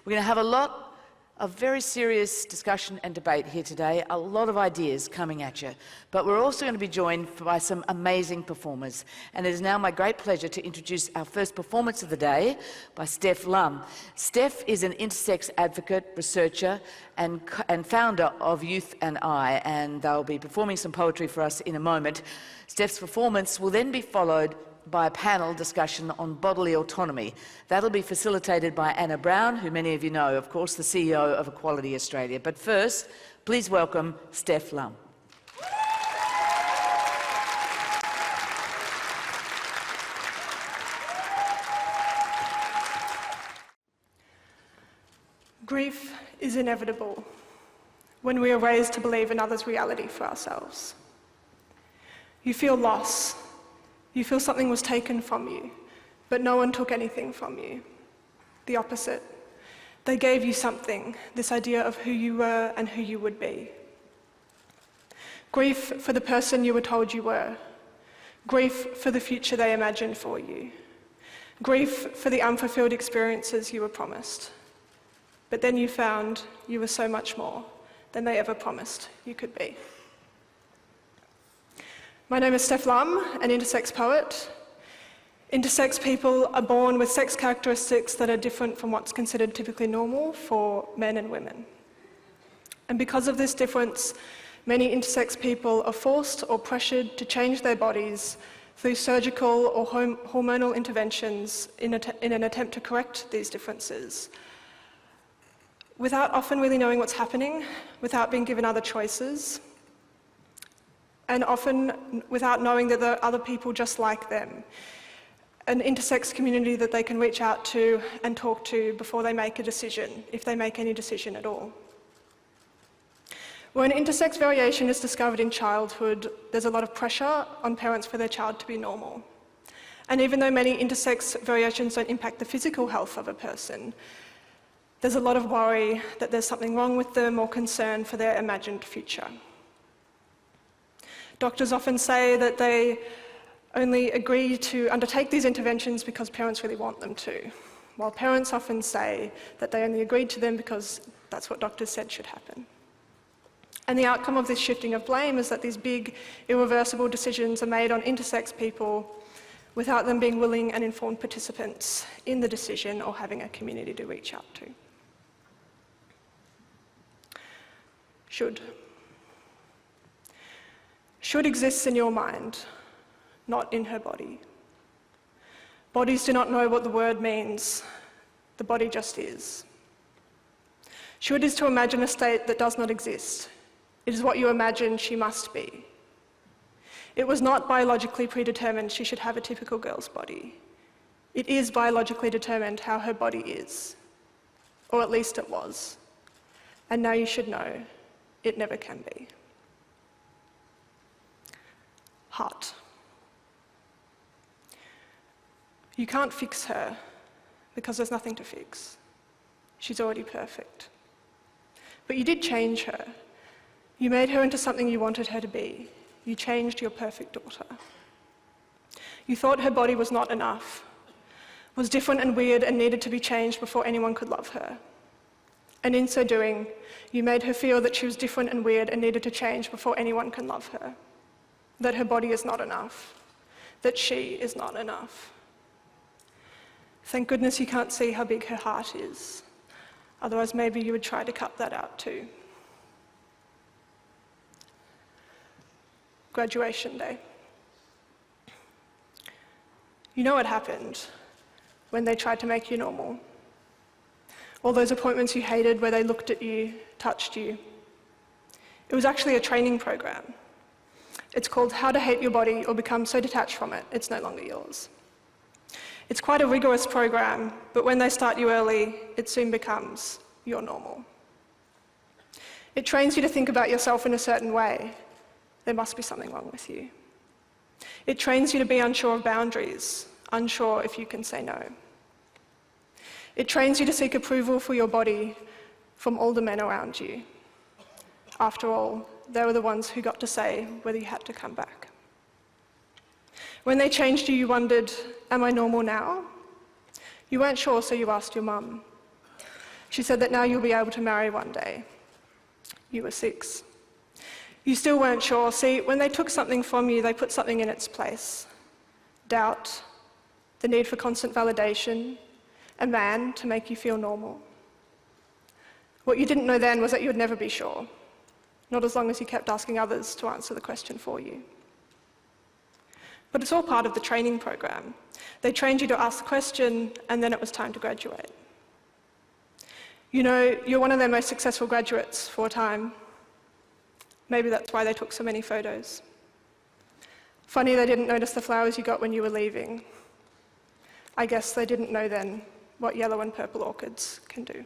We're going to have a lot of very serious discussion and debate here today, a lot of ideas coming at you. But we're also going to be joined by some amazing performers. And it is now my great pleasure to introduce our first performance of the day by Steph Lum. Steph is an intersex advocate, researcher, and founder of YOUth&I, and they'll be performing some poetry for us in a moment. Steph's performance will then be followed by a panel discussion on bodily autonomy. That'll be facilitated by Anna Brown, who many of you know, of course, the CEO of Equality Australia. But first, please welcome Steph Lum. Grief is inevitable when we are raised to believe in others' reality for ourselves. You feel loss. You feel something was taken from you, but no one took anything from you. The opposite. They gave you something, this idea of who you were and who you would be. Grief for the person you were told you were. Grief for the future they imagined for you. Grief for the unfulfilled experiences you were promised. But then you found you were so much more than they ever promised you could be. My name is Steph Lum, an intersex poet. Intersex people are born with sex characteristics that are different from what's considered typically normal for men and women. And because of this difference, many intersex people are forced or pressured to change their bodies through surgical or hormonal interventions in an attempt to correct these differences, without often really knowing what's happening, without being given other choices, and often without knowing that there are other people just like them. An intersex community that they can reach out to and talk to before they make a decision, if they make any decision at all. When intersex variation is discovered in childhood, there's a lot of pressure on parents for their child to be normal. And even though many intersex variations don't impact the physical health of a person, there's a lot of worry that there's something wrong with them or concern for their imagined future. Doctors often say that they only agree to undertake these interventions because parents really want them to, while parents often say that they only agreed to them because that's what doctors said should happen. And the outcome of this shifting of blame is that these big, irreversible decisions are made on intersex people without them being willing and informed participants in the decision or having a community to reach out to. Should exists in your mind, not in her body. Bodies do not know what the word means. The body just is. Should is to imagine a state that does not exist. It is what you imagine she must be. It was not biologically predetermined she should have a typical girl's body. It is biologically determined how her body is, or at least it was. And now you should know, it never can be. Heart. You can't fix her because there's nothing to fix. She's already perfect. But you did change her. You made her into something you wanted her to be. You changed your perfect daughter. You thought her body was not enough, was different and weird and needed to be changed before anyone could love her. And in so doing, you made her feel that she was different and weird and needed to change before anyone can love her. That her body is not enough. That she is not enough. Thank goodness you can't see how big her heart is. Otherwise, maybe you would try to cut that out too. Graduation day. You know what happened when they tried to make you normal. All those appointments you hated where they looked at you, touched you. It was actually a training program. It's called How to Hate Your Body or Become So Detached from It, It's No Longer Yours. It's quite a rigorous program, but when they start you early, it soon becomes your normal. It trains you to think about yourself in a certain way. There must be something wrong with you. It trains you to be unsure of boundaries, unsure if you can say no. It trains you to seek approval for your body from all the men around you. After all, they were the ones who got to say whether you had to come back. When they changed you, you wondered, am I normal now? You weren't sure, so you asked your mum. She said that now you'll be able to marry one day. You were 6. You still weren't sure. See, when they took something from you, they put something in its place. Doubt, the need for constant validation, a man to make you feel normal. What you didn't know then was that you would never be sure, not as long as you kept asking others to answer the question for you. But it's all part of the training program. They trained you to ask the question, and then it was time to graduate. You know, you're one of their most successful graduates for a time. Maybe that's why they took so many photos. Funny they didn't notice the flowers you got when you were leaving. I guess they didn't know then what yellow and purple orchids can do.